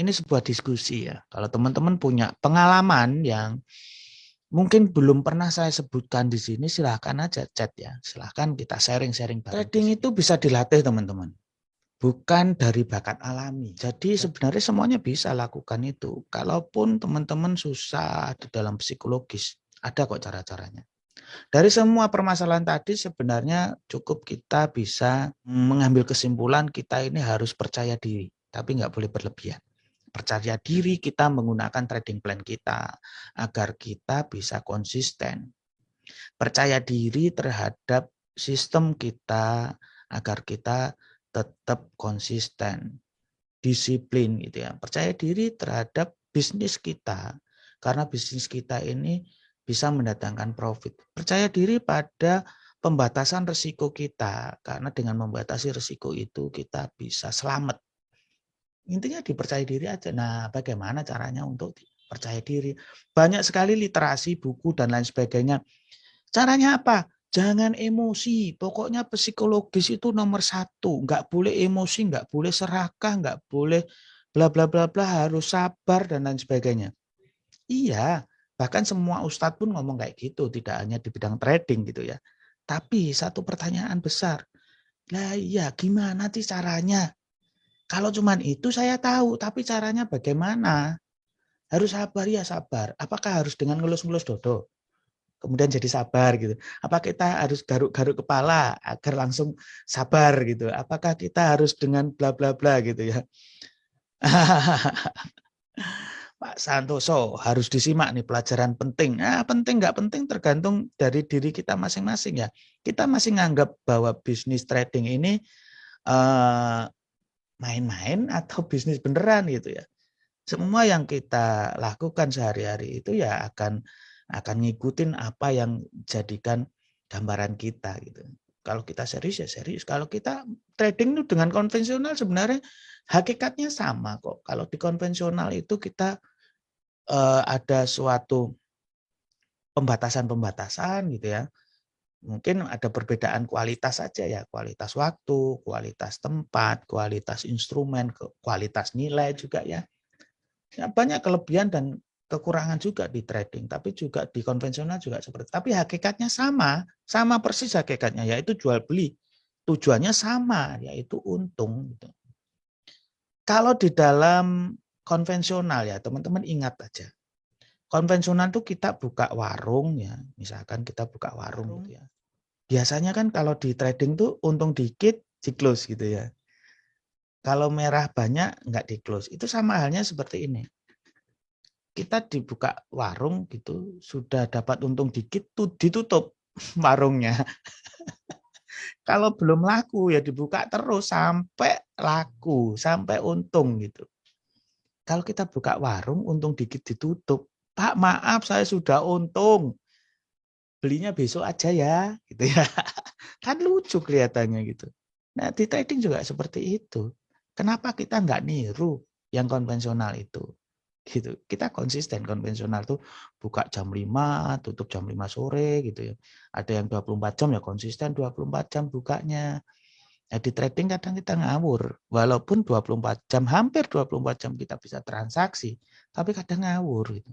ini sebuah diskusi ya. Kalau teman-teman punya pengalaman yang mungkin belum pernah saya sebutkan di sini, silahkan aja chat ya. Silahkan kita sharing-sharing bareng. Trading itu bisa dilatih teman-teman. Bukan dari bakat alami. Jadi sebenarnya semuanya bisa lakukan itu. Kalaupun teman-teman susah di dalam psikologis, ada kok cara-caranya. Dari semua permasalahan tadi sebenarnya cukup kita bisa mengambil kesimpulan kita ini harus percaya diri, tapi nggak boleh berlebihan. Percaya diri kita menggunakan trading plan kita agar kita bisa konsisten. Percaya diri terhadap sistem kita agar kita tetap konsisten, disiplin gitu ya. Percaya diri terhadap bisnis kita karena bisnis kita ini bisa mendatangkan profit. Percaya diri pada pembatasan risiko kita karena dengan membatasi risiko itu kita bisa selamat. Intinya dipercaya diri aja. Nah, bagaimana caranya untuk percaya diri? Banyak sekali literasi, buku dan lain sebagainya. Caranya apa? Jangan emosi. Pokoknya psikologis itu nomor satu. Nggak boleh emosi, nggak boleh serakah, nggak boleh bla bla bla bla, harus sabar dan lain sebagainya. Iya, bahkan semua ustadz pun ngomong kayak gitu, tidak hanya di bidang trading gitu ya. Tapi satu pertanyaan besar. Lah iya, gimana sih caranya? Kalau cuman itu saya tahu, tapi caranya bagaimana? Harus sabar ya sabar. Apakah harus dengan ngelus-ngelus dodo? Kemudian jadi sabar gitu. Apa kita harus garuk-garuk kepala agar langsung sabar gitu? Apakah kita harus dengan bla bla bla gitu ya? Pak Santoso harus disimak nih pelajaran penting. Penting nggak penting tergantung dari diri kita masing-masing ya. Kita masih nganggap bahwa bisnis trading ini main-main atau bisnis beneran gitu ya. Semua yang kita lakukan sehari-hari itu ya akan ngikutin apa yang jadikan gambaran kita gitu. Kalau kita serius ya serius. Kalau kita trading itu dengan konvensional sebenarnya hakikatnya sama kok. Kalau di konvensional itu kita ada suatu pembatasan-pembatasan gitu ya. Mungkin ada perbedaan kualitas saja ya, kualitas waktu, kualitas tempat, kualitas instrumen, kualitas nilai juga ya. Banyak kelebihan dan kekurangan juga di trading, tapi juga di konvensional juga seperti. Tapi hakikatnya sama persis hakikatnya, yaitu jual beli. Tujuannya sama, yaitu untung. Gitu. Kalau di dalam konvensional ya, teman-teman ingat aja. Konvensional itu kita buka warung ya, misalkan kita buka warung gitu ya. Biasanya kan kalau di trading tuh untung dikit, di close gitu ya. Kalau merah banyak, nggak di close. Itu sama halnya seperti ini. Kita dibuka warung gitu, sudah dapat untung dikit, tuh ditutup warungnya. Kalau belum laku ya dibuka terus sampai laku, sampai untung gitu. Kalau kita buka warung, untung dikit ditutup. Pak maaf saya sudah untung, belinya besok aja ya, gitu ya. Kan lucu kelihatannya gitu. Nah di trading juga seperti itu. Kenapa kita nggak niru yang konvensional itu? Gitu. Kita konsisten konvensional tuh buka jam 5, tutup jam 5 sore gitu ya. Ada yang 24 jam ya konsisten 24 jam bukanya. Ya, di trading kadang kita ngawur. Walaupun 24 jam, hampir 24 jam kita bisa transaksi, tapi kadang ngawur gitu.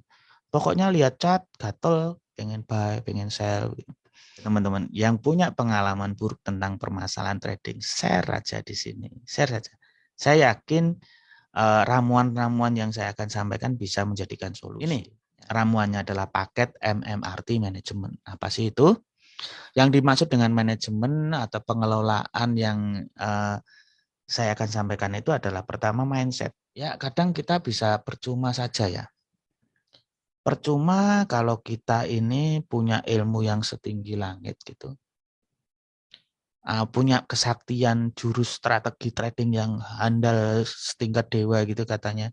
Pokoknya lihat chart, gatel, pengen buy, pengen sell gitu. Teman-teman yang punya pengalaman buruk tentang permasalahan trading, share aja di sini. Share aja. Saya yakin ramuan-ramuan yang saya akan sampaikan bisa menjadikan solusi. Ini ramuannya adalah paket MMRT Management. Apa sih itu? Yang dimaksud dengan manajemen atau pengelolaan yang saya akan sampaikan itu adalah pertama mindset. Ya kadang kita bisa percuma saja ya. Percuma kalau kita ini punya ilmu yang setinggi langit gitu. Punya kesaktian jurus strategi trading yang handal setingkat dewa gitu katanya.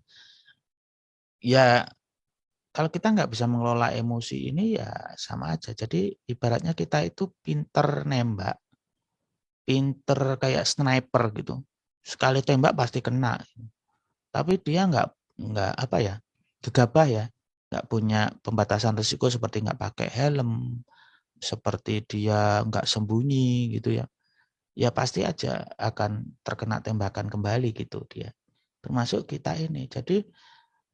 Ya kalau kita nggak bisa mengelola emosi ini ya sama aja. Jadi ibaratnya kita itu pinter nembak, pinter kayak sniper gitu. Sekali tembak pasti kena. Tapi dia nggak apa ya, gegabah ya, nggak punya pembatasan risiko seperti nggak pakai helm, seperti dia nggak sembunyi gitu ya. Ya pasti aja akan terkena tembakan kembali gitu dia. termasuk kita ini. Jadi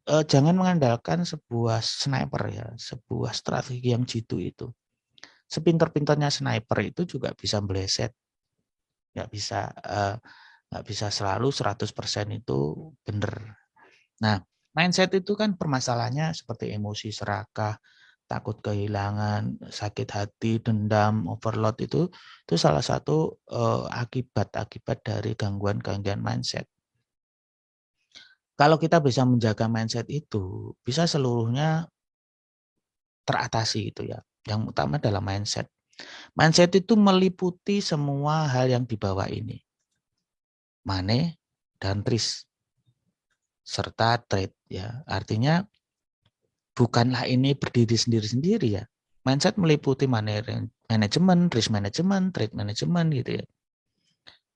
jangan mengandalkan sebuah sniper ya, sebuah strategi yang jitu itu. Sepintar-pintarnya sniper itu juga bisa meleset, nggak bisa selalu 100% itu benar. Nah, mindset itu kan permasalahannya seperti emosi serakah, takut kehilangan, sakit hati, dendam, overload itu salah satu akibat dari gangguan-gangguan mindset. Kalau kita bisa menjaga mindset itu, bisa seluruhnya teratasi itu ya. Yang utama adalah mindset. Mindset itu meliputi semua hal yang di bawah ini. Money dan risk serta trade ya. Artinya bukanlah ini berdiri sendiri-sendiri ya. Mindset meliputi manajemen, risk management, trade management gitu ya.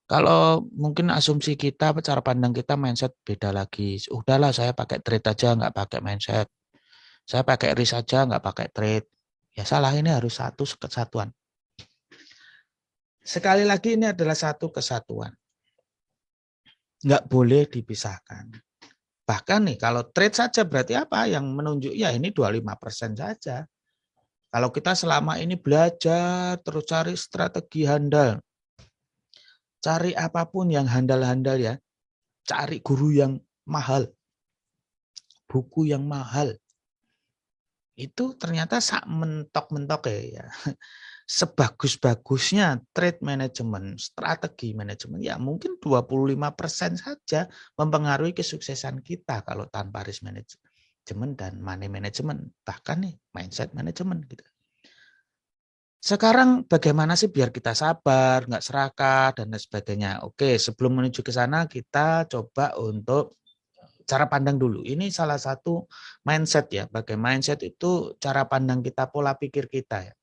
Kalau mungkin asumsi kita, cara pandang kita mindset beda lagi. Udahlah saya pakai trade aja, nggak pakai mindset. Saya pakai risk aja, nggak pakai trade. Ya salah, ini harus satu kesatuan. Sekali lagi ini adalah satu kesatuan. Nggak boleh dipisahkan. Bahkan nih kalau trade saja berarti apa? Yang menunjuk ya ini 25% saja. Kalau kita selama ini belajar terus cari strategi handal, cari apapun yang handal-handal ya, cari guru yang mahal, buku yang mahal, itu ternyata sak mentok-mentok ya. Sebagus-bagusnya trade management, strategi manajemen, ya mungkin 25% saja mempengaruhi kesuksesan kita kalau tanpa risk management dan money management, bahkan nih mindset management gitu. Sekarang bagaimana sih biar kita sabar, nggak serakah, dan lain sebagainya. Oke, sebelum menuju ke sana kita coba untuk cara pandang dulu. Ini salah satu mindset ya. Bagaimana mindset itu cara pandang kita, pola pikir kita ya.